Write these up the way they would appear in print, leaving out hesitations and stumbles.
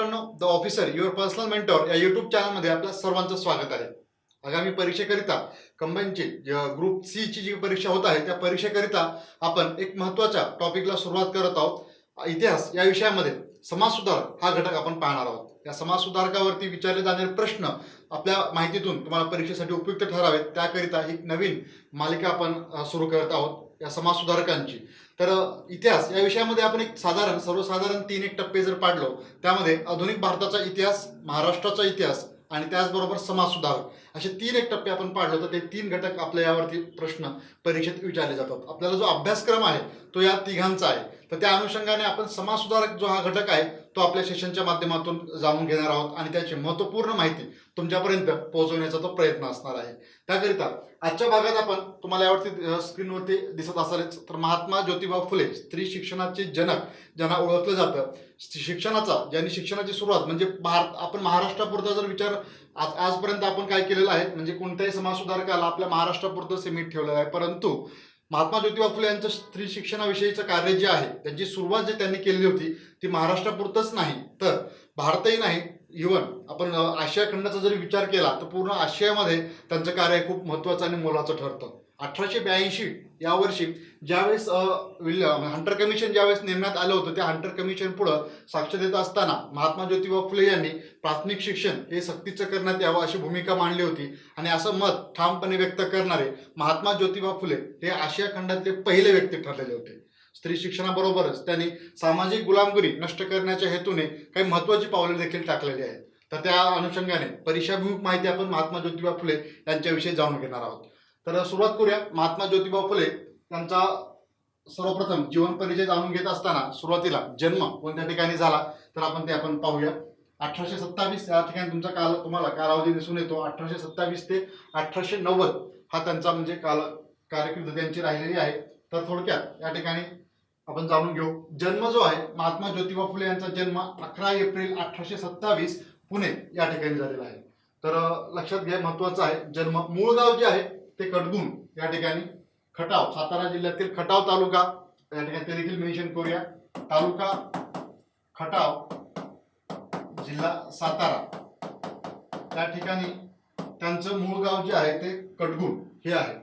मित्रांनो, the officer your personal mentor या YouTube चॅनलमध्ये आपल्या सर्वांचं स्वागत आहे. आगामी परीक्षेकरिता कंबाईनची ग्रुप सी ची जी परीक्षा होत आहे त्या परीक्षेकरिता आपण एक महत्त्वाच्या टॉपिकला सुरुवात करत आहोत. इतिहास या विषयामध्ये समाज सुधारक हा घटक आपण पाहणार आहोत. या समाज सुधारकावरती विचारले जाणारे प्रश्न आपल्या माहितीतून तुम्हाला परीक्षेसाठी उपयुक्त ठरावेत त्याकरिता एक नवीन मालिका आपण सुरू करत आहोत या समाज सुधारकांची. तर इतिहास या विषयामध्ये आपण एक सर्वसाधारण 3 टप्पे जर पाडलो त्यामध्ये आधुनिक भारताचा इतिहास, महाराष्ट्राचा इतिहास आणि त्याचबरोबर समाज सुधारक असे 3 टप्पे आपण पाडलो तर ते 3 घटक आपल्या यावरती प्रश्न परीक्षेत विचारले जातात. आपल्याला जो अभ्यासक्रम आहे तो या तिघांचा आहे. तर त्या अनुषंगाने आपण समाज सुधारक जो हा घटक आहे तो आपल्या सेशनच्या माध्यमातून जाणून घेणार आहोत आणि त्याची महत्त्वपूर्ण माहिती तुमच्यापर्यंत पोहोचवण्याचा तो प्रयत्न असणार आहे. त्याकरिता आजच्या भागात आपण तुम्हाला यावरती स्क्रीनवरती दिसत असालच तर महात्मा ज्योतिबा फुले स्त्री शिक्षणाचे जनक ज्यांना ओळखलं जातं. ज्यांनी शिक्षणाची सुरुवात म्हणजे आपण महाराष्ट्रापुरता जर विचार आजपर्यंत आपण काय केलेलं आहे म्हणजे कोणत्याही समाज सुधारकाला आपल्या महाराष्ट्रापुरतं सीमित ठेवलेलं आहे, परंतु महात्मा ज्योतिबा फुले यांचं स्त्री शिक्षणाविषयीचं कार्य जे आहे त्यांची सुरुवात जे त्यांनी केलेली होती ती महाराष्ट्रापुरतंच नाही तर भारतही नाही, इव्हन आपण आशिया खंडाचा जरी विचार केला तर पूर्ण आशियामध्ये त्यांचं कार्य खूप महत्त्वाचं आणि मोलाचं ठरतं. 1882 या वर्षी ज्यावेळेस हंटर कमिशन ज्यावेळेस नेमण्यात आलं होतं त्या हंटर कमिशन पुढं साक्ष देत असताना महात्मा ज्योतिबा फुले यांनी प्राथमिक शिक्षण हे सक्तीचं करण्यात यावं अशी भूमिका मांडली होती आणि असं मत ठामपणे व्यक्त करणारे महात्मा ज्योतिबा फुले हे आशिया खंडातले पहिले व्यक्ती ठरलेले होते. स्त्री शिक्षणाबरोबरच त्यांनी सामाजिक गुलामगिरी नष्ट करण्याच्या हेतूने काही महत्त्वाची पावले देखील टाकलेली आहेत. तर त्या अनुषंगाने परीक्षाभिमुख माहिती आपण महात्मा ज्योतिबा फुले यांच्याविषयी जाणून घेणार आहोत. तर सुरुवात करूया. महात्मा ज्योतिबा फुले यांचा सर्वप्रथम जीवन परिचय जाणून घेत असताना सुरुवातीला जन्म कोणत्या ठिकाणी झाला तर आपण पाहूया. 1827 या ठिकाणी तुम्हाला कालावधी दिसून येतो. 1827 ते 1890 हा त्यांचा म्हणजे कारकीर्द त्यांची राहिलेली आहे. तर थोडक्यात या ठिकाणी आपण जाणून घेऊ. जन्म जो आहे महात्मा ज्योतिबा फुले यांचा जन्म 11 एप्रिल 1827 पुणे या ठिकाणी झालेला आहे. तर लक्षात घ्या, महत्वाचं आहे जन्म. मूळ गाव जे आहे ते कडगुण या ठिकाणी, खटाव सातारा जिल्ह्यातील खटाव तालुका या ठिकाणी ते देखील मेन्शन करूया. तालुका खटाव, जिल्हा सातारा या ठिकाणी त्यांचं मूळ गाव जे आहे ते कडगुण हे आहे.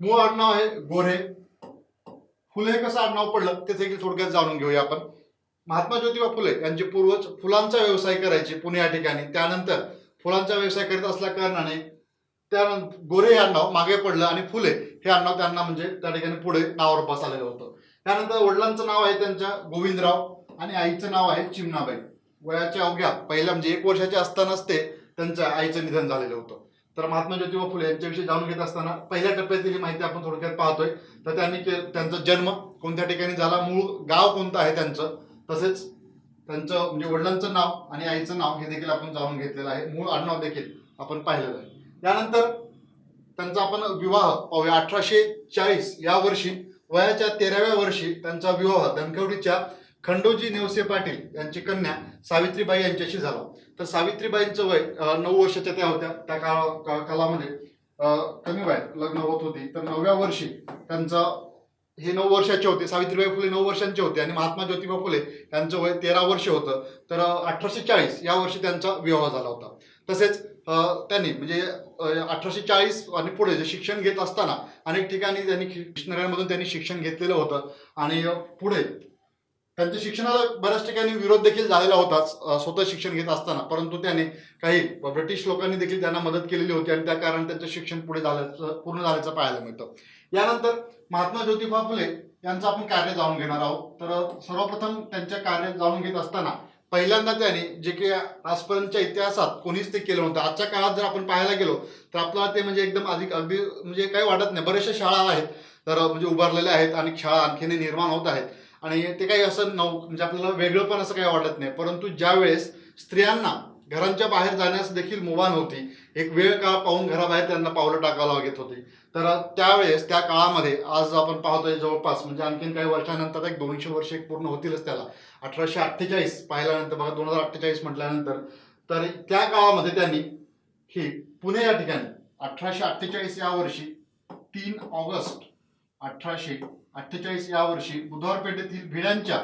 मूळ आडनाव आहे गोरे. फुले कसं आडनाव पडलं ते देखील थोडक्यात जाणून घेऊया आपण. महात्मा ज्योतिबा फुले यांचे पूर्वज फुलांचा व्यवसाय करायचे पुणे या ठिकाणी. त्यानंतर फुलांचा व्यवसाय करीत असल्या कारणाने त्यानंतर गोरे हे आडनाव मागे पडलं आणि फुले हे आडनाव त्यांना म्हणजे त्या ठिकाणी पुढे नावारूपास आलेलं होतं. त्यानंतर वडिलांचं नाव आहे त्यांच्या गोविंदराव आणि आईचं नाव आहे चिमणाबाई. वयाच्या अवघ्या पहिल्या म्हणजे 1 वर्षाचे असतानाच ते त्यांच्या आईचं निधन झालेलं होतं. तर महात्मा ज्योतिबा फुले यांच्याविषयी जाणून घेत असताना पहिल्या टप्प्यातील माहिती आपण थोडक्यात पाहतोय. तर त्यांनी त्यांचा जन्म कोणत्या ठिकाणी झाला, मूळ गाव कोणतं आहे त्यांचं, तसेच त्यांचं म्हणजे वडिलांचं नाव आणि आईचं नाव हे देखील आपण जाणून घेतलेलं आहे. मूळ आडनाव देखील आपण पाहिलेलं आहे. त्यानंतर त्यांचा आपण विवाह पाहूया. 1840 या वर्षी वयाच्या 13व्या वर्षी त्यांचा विवाह धनकवडीच्या खंडोजी नेवसे पाटील यांची कन्या सावित्रीबाई यांच्याशी झाला. तर सावित्रीबाईंचं वय 9 वर्षाच्या त्या होत्या. त्या कालामध्ये कमी वयात लग्न होत होती. तर 9व्या वर्षी त्यांचा हे 9 वर्षाचे होते. सावित्रीबाई फुले 9 वर्षांचे होते आणि महात्मा ज्योतिबा फुले यांचं वय 13 वर्ष होतं. तर 1840 या वर्षी त्यांचा विवाह झाला होता. तसेच त्यांनी म्हणजे 1840 आणि पुढे जे शिक्षण घेत असताना अनेक ठिकाणी त्यांनी मिशनऱ्यांमधून त्यांनी शिक्षण घेतलेलं होतं आणि पुढे त्यांच्या शिक्षणाला बऱ्याच ठिकाणी विरोध देखील झालेला होताच स्वतः शिक्षण घेत असताना, परंतु त्याने काही ब्रिटिश लोकांनी देखील त्यांना मदत केलेली होती आणि त्या कारण त्यांचं शिक्षण पूर्ण झाल्याचं पाहायला मिळतं. यानंतर महात्मा ज्योतिबा फुले यांचं आपण कार्य जाणून घेणार आहोत. तर सर्वप्रथम त्यांच्या कार्य जाणून घेत असताना पहिल्यांदा त्यांनी जे की आजपर्यंतच्या इतिहासात कोणीच ते केलं नव्हतं. आजच्या काळात जर आपण पाहायला गेलो तर आपल्याला ते म्हणजे एकदम अगदी म्हणजे काही वाटत नाही. बऱ्याचशा शाळा आहेत तर म्हणजे उभारलेल्या आहेत आणि शाळा आणखीन निर्माण होत आहेत आणि ते काही असं म्हणजे आपल्याला वेगळं पण असं काही वाटत नाही. परंतु ज्या वेळेस स्त्रियांना घरांच्या बाहेर जाण्यास देखील मुभा नव्हती, एक वेळ काळ पाहून घराबाहेर त्यांना पावलं टाकावं लागत होती. तर त्यावेळेस त्या काळामध्ये आज आपण पाहतोय जवळपास म्हणजे आणखीन काही वर्षानंतर एक 200 वर्ष पूर्ण होतीलच त्याला. 1848 पाहिल्यानंतर बघा 2048 म्हटल्यानंतर तर त्या काळामध्ये त्यांनी ही पुणे या ठिकाणी 1848 या वर्षी 3 ऑगस्ट 1848 या वर्षी बुधवार पेठेतील भिड्यांच्या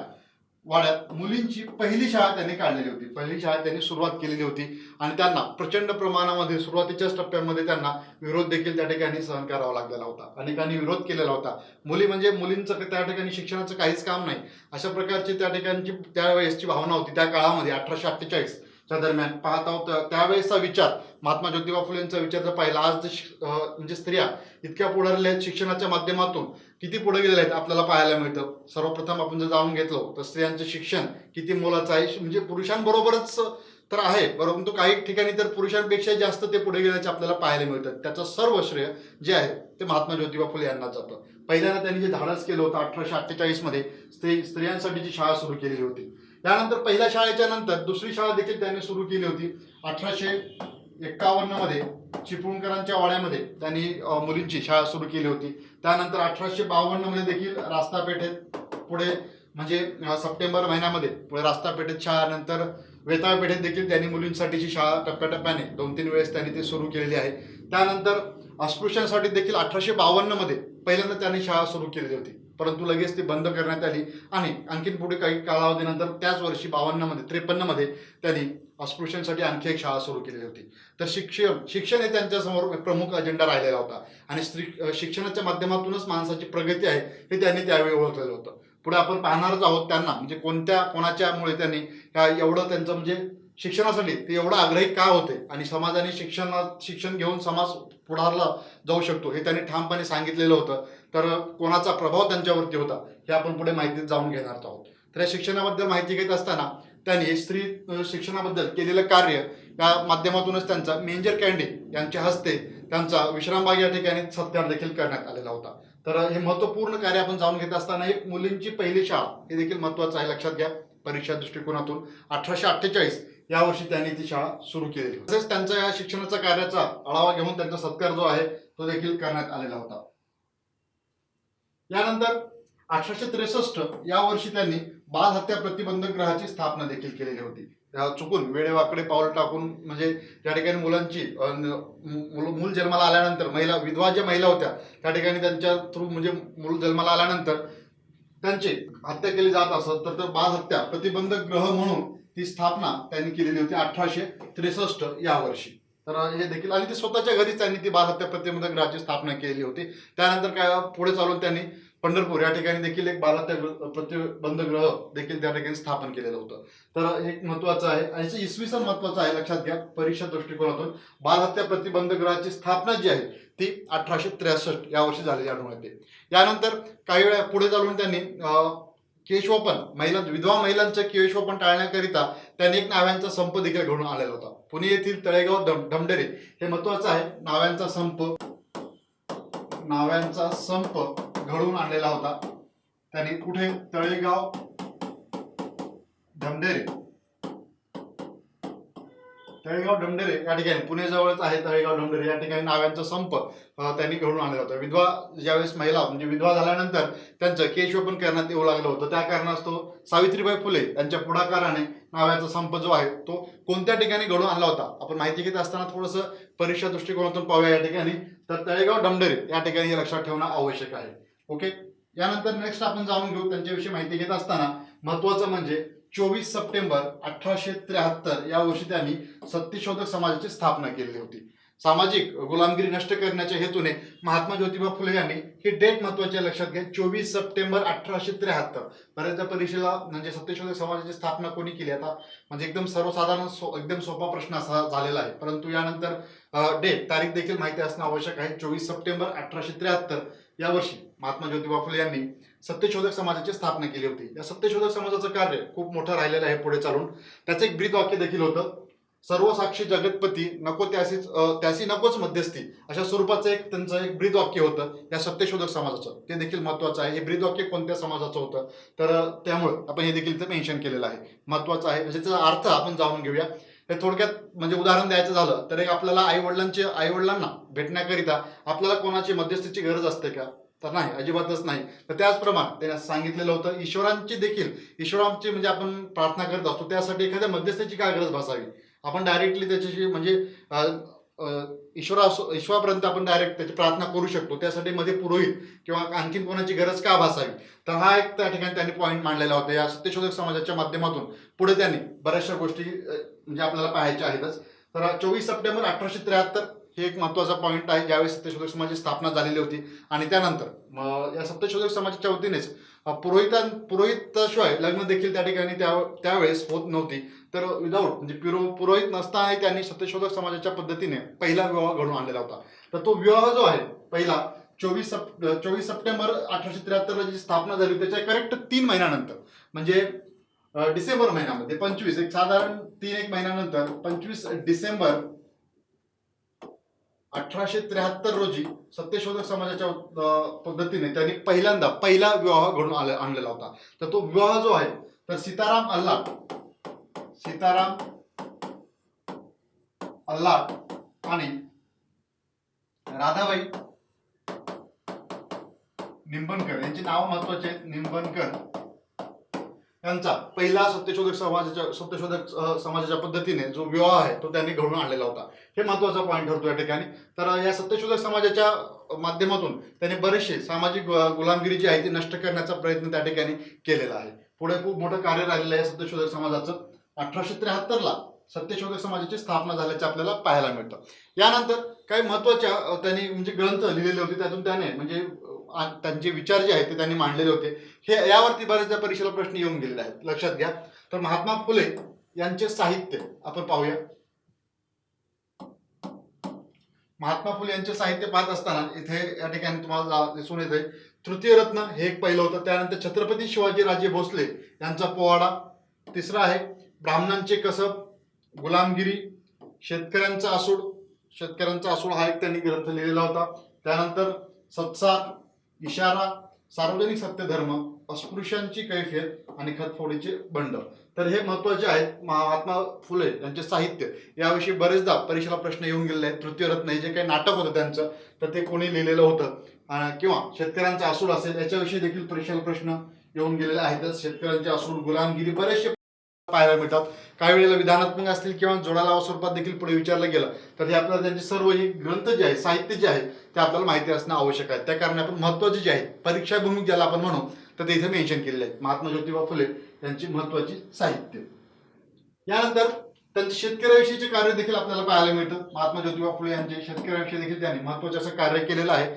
वाड्यात मुलींची पहिली शाळा त्यांनी काढलेली होती. पहिली शाळा त्यांनी सुरुवात केलेली होती आणि त्यांना प्रचंड प्रमाणामध्ये सुरुवातीच्याच टप्प्यामध्ये त्यांना विरोध देखील त्या ठिकाणी सहन करावा लागलेला होता. अनेकांनी विरोध केलेला होता. मुली म्हणजे मुलींचं त्या ठिकाणी शिक्षणाचं काहीच काम नाही, अशा प्रकारची त्या ठिकाणची त्यावेळेसची भावना होती. त्या काळामध्ये 1848 च्या दरम्यान पाहत आहोत त्यावेळेसचा विचार, महात्मा ज्योतिबा फुले यांचा विचार जर पाहिला, आज म्हणजे स्त्रिया इतक्या पुढारलेल्या आहेत शिक्षणाच्या माध्यमातून, किती पुढे गेलेले आहेत आपल्याला पाहायला मिळतं. सर्वप्रथम आपण जर जाणून घेतलो तर स्त्रियांचं शिक्षण किती मोलाचं आहे, म्हणजे पुरुषांबरोबरच तर आहे, परंतु काही ठिकाणी तर पुरुषांपेक्षा जास्त ते पुढे गेल्याचे आपल्याला पाहायला मिळतं. त्याचं सर्व श्रेय जे आहे ते महात्मा ज्योतिबा फुले यांना जातं. पहिल्यांदा त्यांनी जे धाडस केलं होतं 1848 मध्ये स्त्रियांसाठीची शाळा सुरू केलेली होती. त्यानंतर पहिल्या शाळेच्या नंतर दुसरी शाळा देखील त्यांनी सुरू केली होती. 1851 मध्ये चिपळूणकरांच्या वाड्यामध्ये त्यांनी मुलींची शाळा सुरू केली होती. त्यानंतर 1852 मध्ये देखील रास्तापेठेत, पुढे म्हणजे सप्टेंबर महिन्यामध्ये पुढे रास्तापेठेत शाळा, नंतर वेताळपेठेत देखील त्यांनी मुलींसाठीची शाळा टप्प्याटप्प्याने 2-3 वेळेस त्यांनी ते सुरू केलेली आहे. त्यानंतर अस्पृश्यांसाठी देखील 1852 मध्ये पहिल्यांदा त्यांनी शाळा सुरू केलेली होती, परंतु लगेच ती बंद करण्यात आली आणि आणखीन पुढे काही कालावधीनंतर त्याच वर्षी 53 मध्ये त्यांनी अस्पृश्यांसाठी आणखी एक शाळा सुरू केलेली होती. तर शिक्षण हे त्यांच्यासमोर प्रमुख अजेंडा राहिलेला होता आणि शिक्षणाच्या माध्यमातूनच माणसाची प्रगती आहे हे त्यांनी त्यावेळी ओळखलेलं होतं. पुढे आपण पाहणारच आहोत त्यांना, म्हणजे कोणाच्यामुळे त्यांनी एवढं त्यांचं म्हणजे शिक्षणासाठी ते एवढं आग्रही का होते आणि समाजाने शिक्षण घेऊन समाज पुढारला जाऊ शकतो हे त्यांनी ठामपणे सांगितलेलं होतं. तर कोणाचा प्रभाव त्यांच्यावरती होता हे आपण पुढे माहितीत जाऊन घेणार आहोत. तर या शिक्षणाबद्दल माहिती घेत असताना त्यांनी स्त्री शिक्षणाबद्दल केलेलं कार्य या माध्यमातूनच त्यांचा मेजर कॅन्डी यांच्या हस्ते त्यांचा विश्रामबाग या ठिकाणी सत्कार देखील करण्यात आलेला होता. तर हे महत्त्वपूर्ण कार्य आपण जाणून घेत असताना एक मुलींची पहिली शाळा हे देखील महत्त्वाचं आहे, लक्षात घ्या. परीक्षा दृष्टिकोनातून 1848 या वर्षी त्यांनी ती शाळा सुरू केलेली होती. तसेच त्यांच्या या शिक्षणाच्या कार्याचा आढावा घेऊन त्यांचा सत्कार जो आहे तो देखील करण्यात आलेला होता. यानंतर 1863 या वर्षी त्यांनी बाल हत्या प्रतिबंधक गृहाची स्थापना देखील केलेली होती. चुकून वेडेवाकडे पाऊल टाकून, म्हणजे त्या ठिकाणी मुलांची मूल जन्माला आल्यानंतर विधवा ज्या महिला होत्या त्या ठिकाणी त्यांच्या थ्रू म्हणजे मूल जन्माला आल्यानंतर त्यांची हत्या केली जात असत, तर बाल हत्या प्रतिबंधक गृह म्हणून ती स्थापना त्यांनी केलेली होती 1863 या वर्षी. तर हे देखील, आणि ते स्वतःच्या घरीच त्यांनी ती बाल हत्या प्रतिबंधक गृहाची स्थापना केलेली होती. त्यानंतर काय पुढे चालून त्यांनी पंढरपूर या ठिकाणी देखील एक बाल हत्या प्रतिबंधक गृह देखील त्या ठिकाणी स्थापन केलेलं होतं. तर हे महत्वाचं आहे आणि इसवी सन महत्वाचं आहे, लक्षात घ्या. परीक्षा दृष्टिकोनातून बाल हत्या प्रतिबंधक गृहाची स्थापना जी आहे ती 1863 या वर्षी झालेली आढळून येते. यानंतर काही वेळा पुढे चालून त्यांनी केशवपन विधवा महिलांचं केशवपन टाळण्याकरिता त्यांनी एक नाव्यांचा संप देखील घडून आलेला होता. पुणे येथील तळेगाव ढमढेरे हे महत्वाचं आहे. नाव्यांचा संप घडवून आणलेला होता त्यांनी. कुठे? तळेगाव ढमढेरे या ठिकाणी, पुणे जवळच आहे तळेगाव ढमढेरे या ठिकाणी नाव्यांचा संप त्यांनी घडवून आणलेला होता. विधवा ज्यावेळेस महिला म्हणजे विधवा झाल्यानंतर त्यांचं केशवपन करण्यात येऊ लागलं होतं, त्या कारणास्तव सावित्रीबाई फुले यांच्या पुढाकाराने नाव्यांचा संप जो आहे तो कोणत्या ठिकाणी घडवून आणला होता आपण माहिती घेत असताना थोडंसं परीक्षा दृष्टिकोनातून पाहूया या ठिकाणी. तर तळेगाव ढमढेरे या ठिकाणी हे लक्षात ठेवणं आवश्यक आहे. ओके. यानंतर नेक्स्ट आपण जाणून घेऊ त्यांच्याविषयी माहिती घेत असताना महत्वाचं म्हणजे 24 सप्टेंबर 1873 या वर्षी त्यांनी सत्यशोधक समाजाची स्थापना केलेली होती. सामाजिक गुलामगिरी नष्ट करण्याच्या हेतूने महात्मा ज्योतिबा फुले यांनी ही डेट महत्वाची लक्षात घ्या, 24 सप्टेंबर 1873. बऱ्याचदा परीक्षेला म्हणजे सत्यशोधक समाजाची स्थापना कोणी केली, आता म्हणजे एकदम सर्वसाधारण एकदम सोपा प्रश्न असा झालेला आहे, परंतु यानंतर तारीख देखील माहिती असणं आवश्यक आहे. 24 सप्टेंबर 1873 या वर्षी महात्मा ज्योतिबा फुले यांनी सत्यशोधक समाजाची स्थापना केली होती. या सत्यशोधक समाजाचं कार्य खूप मोठं राहिलेलं आहे पुढे चालून. त्याचं एक ब्रीद वाक्य देखील होतं, सर्व साक्षी जगतपती नको त्यासी नकोच मध्यस्थी, अशा स्वरूपाचं त्यांचं एक ब्रीद वाक्य होतं या सत्यशोधक समाजाचं. ते देखील महत्वाचं आहे. हे ब्रीद वाक्य कोणत्या समाजाचं होतं तर त्यामुळे आपण हे देखील इथं मेन्शन केलेलं आहे, महत्वाचं आहे. म्हणजे त्याचा अर्थ आपण जाणून घेऊया. हे थोडक्यात म्हणजे उदाहरण द्यायचं झालं तर एक आपल्याला आईवडिलांना भेटण्याकरिता आपल्याला कोणाची मध्यस्थीची गरज असते का, तर नाही, अजिबातच नाही. तर त्याचप्रमाणे त्याने सांगितलेलं होतं ईश्वरांची म्हणजे आपण प्रार्थना करत असतो त्यासाठी एखाद्या मध्यस्थीची काय गरज भासावी, आपण डायरेक्टली त्याच्याशी म्हणजे ईश्वरापर्यंत आपण डायरेक्ट त्याची प्रार्थना करू शकतो, त्यासाठी मध्ये पुरोहित किंवा आणखीन कोणाची गरज का भासावी. तर हा एक त्या ठिकाणी त्यांनी पॉईंट मांडलेला होता. या सत्यशोधक समाजाच्या माध्यमातून पुढे त्यांनी बऱ्याचशा गोष्टी म्हणजे आपल्याला पाहायच्या आहेतच. तर 24 सप्टेंबर 1873 हे एक महत्त्वाचा पॉईंट आहे, ज्यावेळेस सत्यशोधक समाजाची स्थापना झालेली होती. आणि त्यानंतर या सत्यशोधक समाजाच्या वतीनेच पुरोहिताशिवाय लग्न देखील त्या ठिकाणी त्यावेळेस होत नव्हती. तर विदाऊट म्हणजे पुरोहित नसतानाही त्यांनी सत्यशोधक समाजाच्या पद्धतीने पहिला विवाह घडून आणलेला होता. तर तो विवाह जो आहे पहिला 24 सप्टेंबर 1873 ला जी स्थापना झाली त्याच्या करेक्ट 3 महिन्यानंतर म्हणजे डिसेंबर महिन्यामध्ये 25 एक साधारण 3 महिन्यानंतर 25 डिसेंबर 1873 रोजी सत्यशोधक समाजाच्या पद्धतीने त्यांनी पहिला विवाह घडून आणलेला होता. तर तो विवाह जो आहे तर सीताराम अल्लाट आणि राधाबाई निंबनकर यांची नाव महत्वाचे आहेत. निंबनकर यांचा पहिला सत्यशोधक समाजाच्या पद्धतीने जो विवाह आहे तो त्यांनी घडून आणलेला होता. हे महत्वाचा पॉईंट ठरतो या ठिकाणी. तर या सत्यशोधक समाजाच्या माध्यमातून त्यांनी बरेचसे सामाजिक गुलामगिरी जी आहे ती नष्ट करण्याचा प्रयत्न त्या ठिकाणी केलेला आहे. पुढे खूप मोठं कार्य राहिलेलं आहे सत्यशोधक समाजाचं. 1873 ला सत्यशोधक समाजाची स्थापना झाल्याचे आपल्याला पाहायला मिळतं. यानंतर काही महत्वाच्या त्यांनी म्हणजे ग्रंथ लिहिलेले होते, त्यातून त्याने म्हणजे त्यांचे विचार जे आहेत ते त्यांनी मांडलेले होते. हे यावरती बऱ्याचदा परीक्षेला प्रश्न येऊन गेलेले आहेत, लक्षात घ्या. तर महात्मा फुले यांचे साहित्य आपण पाहूया. महात्मा फुले यांचे साहित्य पाहत असताना इथे या ठिकाणी तुम्हाला दिसून येते तृतीय रत्न हे एक पहिलं होतं. त्यानंतर छत्रपती शिवाजी राजे भोसले यांचा पोवाडा. तिसरा आहे ब्राह्मणांचे कसब, गुलामगिरी, शेतकऱ्यांचा आसूड हा एक त्यांनी ग्रंथ लिहिलेला होता. त्यानंतर सत्सार, इशारा, सार्वजनिक सत्यधर्म, अस्पृश्यांची कैफियत आणि खतफोडीचे बंड. तर हे महत्वाचे आहेत महात्मा फुले यांचे साहित्य. याविषयी बरेचदा परीक्षेला प्रश्न येऊन गेलेले आहेत. तृतीय रत्न हे जे काही नाटक होतं त्यांचं तर ते कोणी लिहिलेलं होतं किंवा शेतकऱ्यांचा आसूड असेल याच्याविषयी देखील परीक्षेला प्रश्न येऊन गेलेले आहेत. शेतकऱ्यांचे आसूड, गुलामगिरी बरेचसे पाहायला मिळतात. काही वेळेला विधानात्मक असतील किंवा जोडालावा स्वरूपात देखील पुढे विचारलं गेलं तर हे आपल्याला त्यांचे सर्व हे ग्रंथ जे आहे साहित्य जे आहे ते आपल्याला माहिती असणं आवश्यक आहे. त्या कारणे आपण महत्वाचे जे आहे परीक्षाभिमुख ज्याला आपण म्हणू तर ते इथे मेन्शन केलेले आहेत महात्मा ज्योतिबा फुले यांची महत्वाची साहित्य. यानंतर त्यांचे शेतकऱ्याविषयीचे कार्य देखील आपल्याला पाहायला मिळतं. महात्मा ज्योतिबा फुले यांचे शेतकऱ्यांविषयी देखील त्यांनी महत्वाचे असं कार्य केलेलं आहे.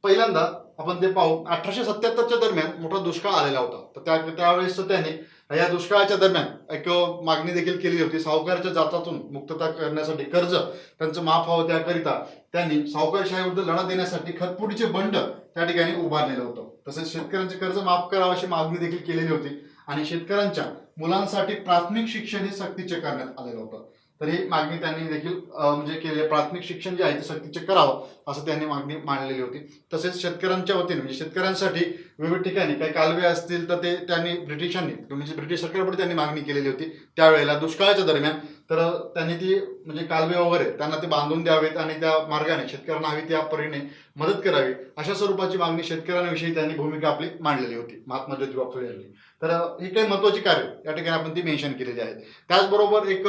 पहिल्यांदा आपण ते पाहू. 1877च्या दरम्यान मोठा दुष्काळ आलेला होता. तर त्यावेळेस त्याने या दुष्काळाच्या दरम्यान एक मागणी देखील केली होती. सावकाराच्या जाचातून मुक्तता करण्यासाठी, कर्ज त्यांचं माफ व्हावं त्याकरिता त्यांनी सावकारशाहीविरुद्ध लढा देण्यासाठी खतफोडीचे बंड त्या ठिकाणी उभारलेलं होतं. तसेच शेतकऱ्यांचे कर्ज माफ करावं अशी मागणी देखील केलेली होती आणि शेतकऱ्यांच्या मुलांसाठी प्राथमिक शिक्षण हे सक्तीचे करण्यात आलेलं होतं. तर ही मागणी त्यांनी देखील म्हणजे केले. प्राथमिक शिक्षण जे आहे ते सक्तीचे करावं असं त्यांनी मागणी मांडलेली होती. तसेच शेतकऱ्यांच्या वतीने म्हणजे शेतकऱ्यांसाठी विविध ठिकाणी काही कालवे असतील तर ते त्यांनी ब्रिटिशांनी म्हणजे ब्रिटिश सरकारपुढे त्यांनी मागणी केलेली होती त्यावेळेला दुष्काळाच्या दरम्यान. तर त्यांनी ती म्हणजे कालवे वगैरे त्यांना ते बांधून द्यावेत आणि त्या मार्गाने शेतकऱ्यांना हवी त्या परीने मदत करावी अशा स्वरूपाची मागणी शेतकऱ्यांविषयी त्यांनी भूमिका आपली मांडलेली होती महात्मा ज्योतिबा फुले यांनी. तर ही काही महत्वाची कार्य या ठिकाणी आपण ती मेन्शन केलेली आहेत. त्याचबरोबर एक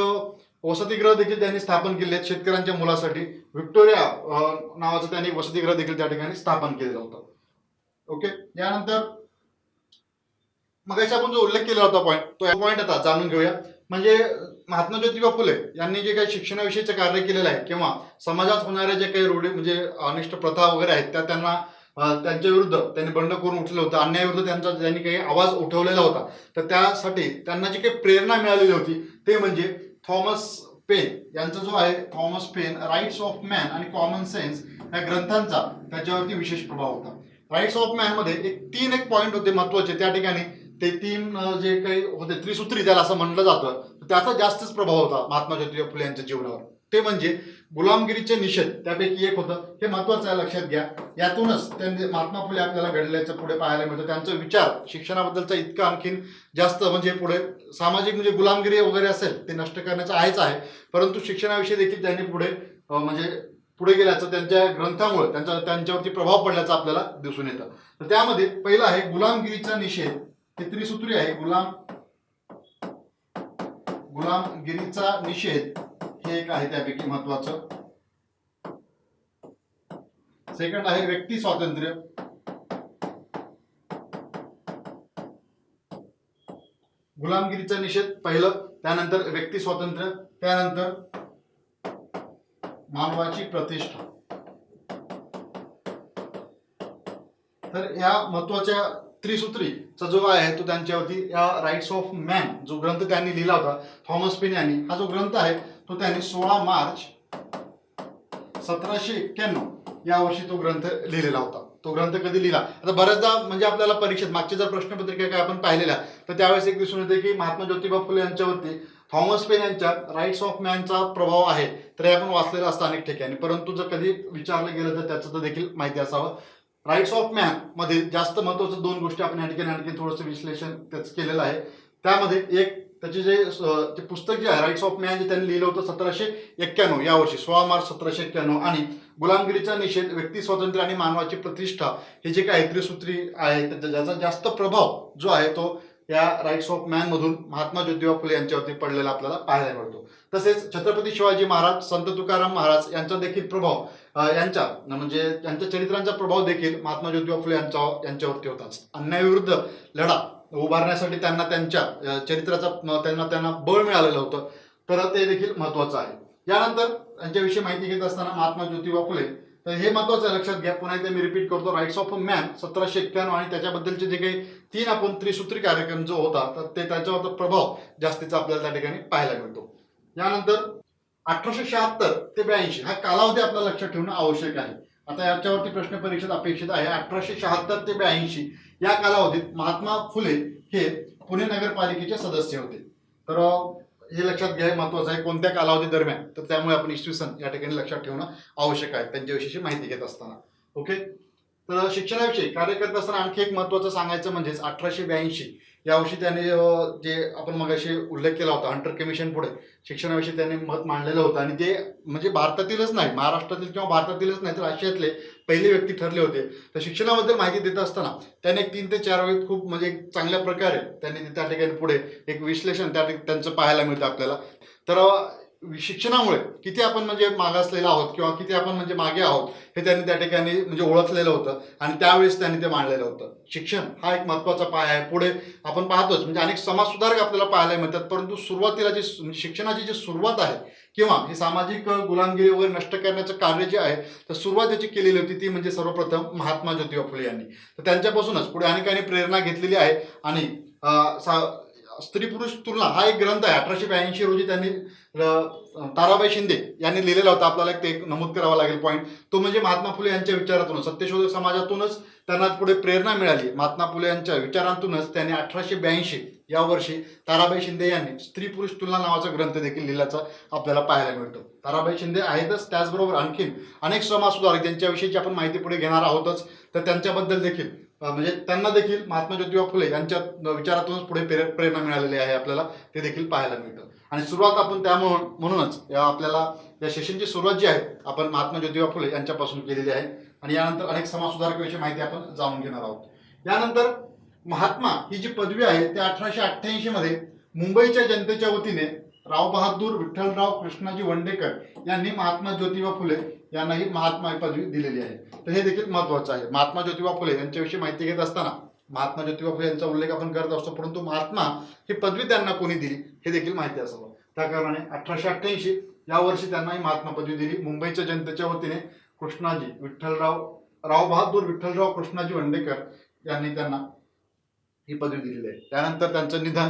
वसतिगृह देखील त्यांनी स्थापन केले आहेत शेतकऱ्यांच्या मुलासाठी. व्हिक्टोरिया नावाचं त्यांनी वसतिगृह देखील त्या ठिकाणी स्थापन केलेलं होतं. ओके. यानंतर मगाशी आपण जो उल्लेख केला होता पॉईंट आता जाणून घेऊया. म्हणजे महात्मा ज्योतिबा फुले यांनी जे काही शिक्षणाविषयीचं कार्य केलेलं आहे किंवा समाजात होणाऱ्या जे काही रूढी म्हणजे अनिष्ट प्रथा वगैरे आहेत त्या त्यांच्या विरुद्ध त्यांनी बंड करून उठलेलं होतं. अन्यायाविरुद्ध त्यांनी काही आवाज उठवलेला होता. तर त्यासाठी त्यांना जी काही प्रेरणा मिळालेली होती ते म्हणजे थॉमस पेन यांचा जो आहे Thomas Paine rights of man आणि कॉमन सेन्स या ग्रंथांचा त्याच्यावरती विशेष प्रभाव होता. राईट्स ऑफ मॅन मध्ये तीन पॉईंट होते महत्वाचे. त्या ठिकाणी ते 3 जे काही होते त्रिसूत्री त्याला असं म्हटलं जातं त्याचा जास्तच प्रभाव होता महात्मा ज्योतिबा फुले यांच्या जीवनावर. ते म्हणजे गुलामगिरीचे निषेध त्यापैकी एक होतं. हे महत्वाचं आहे, लक्षात घ्या. यातूनच त्यांनी महात्मा फुले आपल्याला घडल्याचं पुढे पाहायला मिळतं. त्यांचा विचार शिक्षणाबद्दलचा इतका आणखीन जास्त म्हणजे पुढे सामाजिक म्हणजे गुलामगिरी वगैरे असेल ते नष्ट करण्याचं आहेच आहे, परंतु शिक्षणाविषयी देखील त्यांनी पुढे गेल्याचं त्यांच्या ग्रंथामुळे त्यांच्यावरती प्रभाव पडल्याचा आपल्याला दिसून येतं. तर त्यामध्ये पहिला आहे गुलामगिरीचा निषेध. हे त्रिसूत्री आहे. गुलामगिरीचा निषेध हे एक आहे त्यापैकी महत्वाचं. सेकंड आहे व्यक्ती स्वातंत्र्य, गुलामगिरीचा निषेध पहिलं, त्यानंतर व्यक्ती स्वातंत्र्य, त्यानंतर मानवाची प्रतिष्ठा. तर या महत्वाच्या त्रिसूत्रीचा जो आहे तो त्यांच्यावरती या राईट्स ऑफ मॅन जो ग्रंथ त्यांनी लिहिला होता थॉमस पेन यांनी, हा जो ग्रंथ आहे तो त्यांनी 16 मार्च 1791 या वर्षी तो ग्रंथ लिहिलेला होता. तो ग्रंथ कधी लिहिला, आता बऱ्याचदा म्हणजे आपल्याला परीक्षेत मागच्या जर प्रश्नपत्रिका काय आपण पाहिलेल्या तर त्यावेळेस एक दिसून येते की महात्मा ज्योतिबा फुले यांच्यावरती थॉमस पेन यांच्या राईट्स ऑफ मॅनचा प्रभाव आहे, तर हे आपण वाचलेलं असतं अनेक ठिकाणी, परंतु जर कधी विचारलं गेलं तर त्याचं तर देखील माहिती असावं. राईट्स ऑफ मॅन मध्ये जास्त महत्वाचं दोन गोष्टी आपण या ठिकाणी आणखी थोडंसं विश्लेषण त्याच केलेलं आहे. त्यामध्ये एक त्याचे जे पुस्तक जे आहे राईट्स ऑफ मॅन जे त्यांनी लिहिलं होतं 1791 या वर्षी 16 मार्च 1791, आणि गुलामगिरीचा निषेध, व्यक्ती स्वातंत्र्य आणि मानवाची प्रतिष्ठा हे जे काही त्रिसूत्री आहे ज्याचा जास्त प्रभाव जो आहे तो या राईट्स ऑफ मॅन मधून महात्मा ज्योतिबा फुले यांच्यावरती पडलेला आपल्याला पाहायला मिळतो. तसेच छत्रपती शिवाजी महाराज, संत तुकाराम महाराज यांचा देखील प्रभाव यांच्या चरित्रांचा प्रभाव देखील महात्मा ज्योतिबा फुले यांच्यावरती होताच. अन्यायाविरुद्ध लढा उभारण्यासाठी त्यांना त्यांच्या चरित्राचा त्यांना बळ मिळालेलं होतं, तर ते देखील महत्वाचं आहे. यानंतर यांच्याविषयी माहिती घेत असताना महात्मा ज्योतिबा फुले, तर हे महत्वाचं लक्षात घ्या, पुन्हा एकदा मी रिपीट करतो, राईट्स ऑफ मॅन 1791 आणि त्याच्याबद्दलचे जे काही 3 आपण त्रिसूत्री कार्यक्रम जो होता तर ते त्याच्यावर प्रभाव जास्तीचा आपल्याला त्या ठिकाणी पाहायला मिळतो. यानंतर 1876 ते 82 हा कालावधी आपल्याला लक्षात ठेवणं आवश्यक आहे. आता याच्यावरती प्रश्न परीक्षेत अपेक्षित आहे. 1876 ते 82 या कालावधीत महात्मा फुले हे पुणे नगरपालिकेचे सदस्य होते. तर हे लक्षात घ्या, महत्वाचं आहे कोणत्या कालावधी दरम्यान, तर त्यामुळे आपण इसवी सन या ठिकाणी लक्षात ठेवणं आवश्यक आहे त्यांच्याविषयी माहिती घेत असताना. ओके, तर शिक्षणाविषयी कार्य करत असताना आणखी एक महत्वाचं सांगायचं म्हणजेच 1882 यावर्षी त्यांनी जे आपण मगाशी उल्लेख केला होता हंटर कमिशन पुढे शिक्षणाविषयी त्यांनी मत मांडलेलं होतं, आणि ते म्हणजे भारतातीलच नाही, महाराष्ट्रातील किंवा भारतातीलच नाही तर आशियातले पहिले व्यक्ती ठरले होते. तर शिक्षणाबद्दल माहिती देत असताना त्याने 3 ते 4 वेळी खूप म्हणजे चांगल्या प्रकारे त्यांनी त्या ठिकाणी पुढे एक विश्लेषण त्यांचं पाहायला मिळतं आपल्याला. तर शिक्षणामुळे किती आपण म्हणजे मागासलेलो आहोत किंवा किती आपण म्हणजे मागे आहोत हे त्यांनी त्या ठिकाणी म्हणजे ओळखलेलं होतं, आणि त्यावेळेस त्यांनी ते मांडलेलं होतं. शिक्षण हा एक महत्वाचा पाया आहे. पुढे आपण पाहतोच म्हणजे अनेक समाजसुधारक आपल्याला पाहायला मिळतात, परंतु सुरुवातीला जी शिक्षणाची जी सुरुवात आहे किंवा ही सामाजिक गुलामगिरी वगैरे नष्ट करण्याचं कार्य जे आहे तर सुरुवात याची केलेली होती ती म्हणजे सर्वप्रथम महात्मा ज्योतिबा फुले यांनी. तर त्यांच्यापासूनच पुढे अनेकांनी प्रेरणा घेतलेली आहे. आणि स्त्री पुरुष तुलना हा एक ग्रंथ आहे 1882 रोजी त्यांनी ताराबाई शिंदे यांनी लिहिलेला होता. आपल्याला ते नमूद करावा लागेल पॉईंट, तो म्हणजे महात्मा फुले यांच्या विचारातूनच, सत्यशोधक समाजातूनच त्यांना पुढे प्रेरणा मिळाली. महात्मा फुले यांच्या विचारांतूनच त्यांनी 1882 या वर्षी ताराबाई शिंदे यांनी स्त्री पुरुष तुलना नावाचा ग्रंथ देखील लिहिल्याचा आपल्याला पाहायला मिळतो. ताराबाई शिंदे आहेतच, त्याचबरोबर आणखीन अनेक समाजसुधारक ज्यांच्याविषयीची आपण माहिती पुढे घेणार आहोतच, तर त्यांच्याबद्दल देखील म्हणजे त्यांना देखील महात्मा ज्योतिबा फुले यांच्या विचारातूनच पुढे प्रेरणा मिळालेली आहे आपल्याला, ते देखील पाहायला मिळतं. आणि सुरुवात आपण म्हणूनच आपल्याला या सेशनची सुरुवात जी आहे आपण महात्मा ज्योतिबा फुले यांच्यापासून केलेली आहे, आणि यानंतर अनेक समाजसुधारकांविषयी माहिती आपण जाणून घेणार आहोत. यानंतर महात्मा ही जी पदवी आहे ते 1888 मध्ये मुंबईच्या जनतेच्या वतीने राव बहादूर विठ्ठलराव कृष्णाजी वंडेकर यांनी महात्मा ज्योतिबा फुले यांना ही महात्मा ही पदवी दिलेली आहे. तर हे देखील महत्वाचं आहे. महात्मा ज्योतिबा फुले यांच्याविषयी माहिती घेत असताना महात्मा ज्योतिबा फुले यांचा उल्लेख आपण करत असतो, परंतु महात्मा ही पदवी त्यांना कोणी दिली हे देखील माहिती असावं. त्या कारणाने 1888 या वर्षी त्यांना ही महात्मा पदवी दिली. मुंबईच्या जनतेच्या वतीने राव बहादूर विठ्ठलराव कृष्णाजी वंडेकर यांनी त्यांना ही पदवी दिलेली आहे. त्यानंतर त्यांचं निधन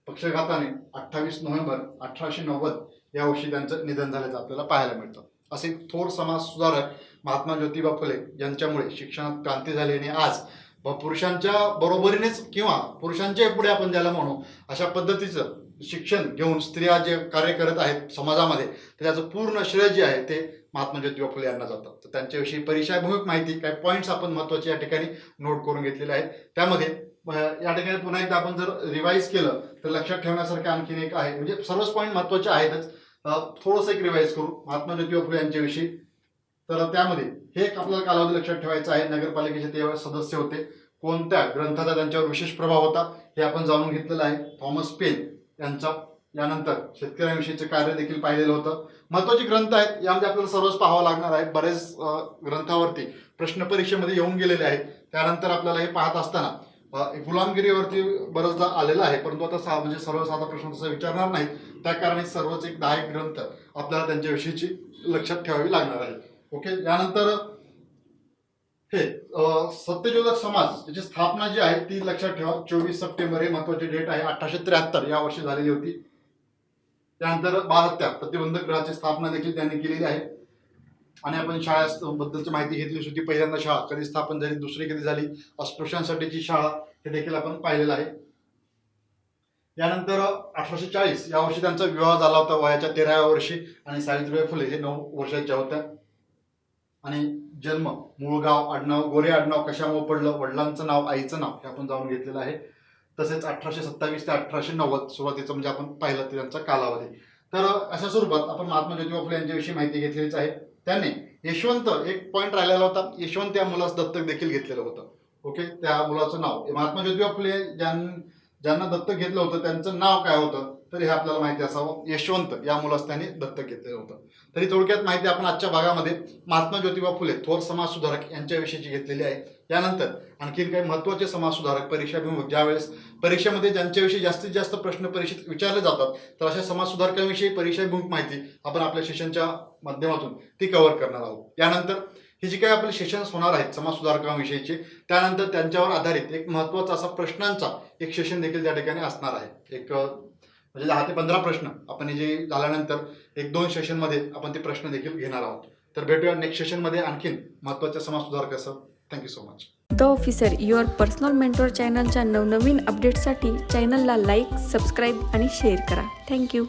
पक्षघाताने 28 नोव्हेंबर 1890 या वर्षी त्यांचं निधन झाल्याचं आपल्याला पाहायला मिळतं. असे थोर समाज सुधारक महात्मा ज्योतिबा फुले यांच्यामुळे शिक्षणात क्रांती झाली, आणि आज पुरुषांच्या बरोबरीनेच किंवा पुरुषांच्या पुढे आपण ज्याला म्हणू अशा पद्धतीचं शिक्षण घेऊन स्त्रिया जे कार्य करत आहेत समाजामध्ये तर त्याचं पूर्ण श्रेय जे आहे ते महात्मा ज्योतिबा फुले यांना जातं. तर त्यांच्याविषयी परिचयाभिमुख माहिती काही पॉईंट्स आपण महत्त्वाचे या ठिकाणी नोट करून घेतलेले आहेत. त्यामध्ये या ठिकाणी पुन्हा एकदा आपण जर रिवाईज केलं तर लक्षात ठेवण्यासारखं आणखीन एक आहे, म्हणजे सर्वच पॉईंट महत्त्वाचे आहेतच, थोडंसं एक रिवाईज करू महात्मा ज्योतिबा फुले यांच्याविषयी. तर त्यामध्ये हे एक आपल्याला कालावधी लक्षात ठेवायचं आहे. नगरपालिकेचे ते सदस्य होते, कोणत्या ग्रंथाचा त्यांच्यावर विशेष प्रभाव होता हे आपण जाणून घेतलेलं आहे, थॉमस पेन यांचा. यानंतर शेतकऱ्यांविषयीचं कार्य देखील पाहिलेलं होतं. महत्वाचे ग्रंथ आहेत, यामध्ये आपल्याला सर्वच पाहावं लागणार आहे. बरेच ग्रंथावरती प्रश्न परीक्षेमध्ये येऊन गेलेले आहेत. त्यानंतर आपल्याला हे पाहत असताना गुलामगिरीवरती बरंचदा आलेलं आहे, परंतु आता म्हणजे सर्वसाधा प्रश्न तसा विचारणार नाही. त्या कारणे सर्वच एक 10 ग्रंथ आपल्याला त्यांच्याविषयीची लक्षात ठेवावी लागणार आहे. ओके. यानंतर हे सत्यशोधक समाज याची स्थापना जी आहे ती लक्षात ठेवा. 24 सप्टेंबर हे महत्वाची डेट आहे. 1873 या वर्षी झालेली होती. त्यानंतर बालहत्या प्रतिबंधक गृहाची स्थापना देखील त्यांनी केलेली आहे. आणि आपण शाळेबद्दलची माहिती घेतली होती. पहिल्यांदा शाळा कधी स्थापन झाली, दुसरी कधी झाली, अस्पृश्यांसाठीची शाळा हे देखील आपण पाहिलेलं आहे. यानंतर 1840 या वर्षी त्यांचा विवाह झाला होता वयाच्या 13व्या वर्षी आणि सावित्रीबाई फुले हे 9 वर्षाच्या होत्या. आणि जन्म, मूळ गाव, आडनाव, गोरे आडनाव कशामुळे पडलं, वडिलांचं नाव, आईचं नाव हे आपण जाणून घेतलेलं आहे. तसेच 1827 ते 1890 सुरुवातीचं म्हणजे आपण पाहिलं ते त्यांचा कालावधी. तर अशा स्वरूपात आपण महात्मा ज्योतिबा फुले यांच्याविषयी माहिती घेतलेलीच आहे. त्यांनी यशवंत, एक पॉईंट राहिलेला होता, यशवंत या मुलास दत्तक देखील घेतलेलं होतं. ओके. त्या मुलाचं नाव महात्मा ज्योतिबा फुले ज्यांना दत्तक घेतलं होतं त्यांचं नाव काय होतं तर हे आपल्याला माहिती असावं. यशवंत या मुलास त्यांनी दत्तक घेतलेलं होतं. तरी थोडक्यात माहिती आपण आजच्या भागामध्ये महात्मा ज्योतिबा फुले थोर समाजसुधारक यांच्याविषयीची घेतलेली आहे. यानंतर आणखीन काही महत्त्वाचे समाजसुधारक परीक्षाभिमुख ज्यावेळेस परीक्षेमध्ये ज्यांच्याविषयी जास्तीत जास्त प्रश्न परीक्षेत विचारले जातात तर अशा समाजसुधारकांविषयी परीक्षाभिमुख माहिती आपण आपल्या सेशनच्या माध्यमातून ती कव्हर करणार आहोत. यानंतर ही जी काही आपले सेशन्स होणार आहेत समाजसुधारकांविषयीचे, त्यानंतर त्यांच्यावर आधारित एक महत्त्वाचा असा प्रश्नांचा एक सेशन देखील त्या ठिकाणी असणार आहे. एक म्हणजे 10 ते 15 प्रश्न आपण हे जे झाल्यानंतर 1-2 सेशनमध्ये आपण ते प्रश्न देखील घेणार आहोत. तर भेटूया नेक्स्ट सेशनमध्ये आणखीन महत्त्वाच्या समाजसुधारकासह. Thank you so much. The officer your personal mentor चॅनलच्या नवनवीन अपडेट्ससाठी चॅनलला लाईक, सबस्क्राईब आणि शेअर करा. थँक्यू.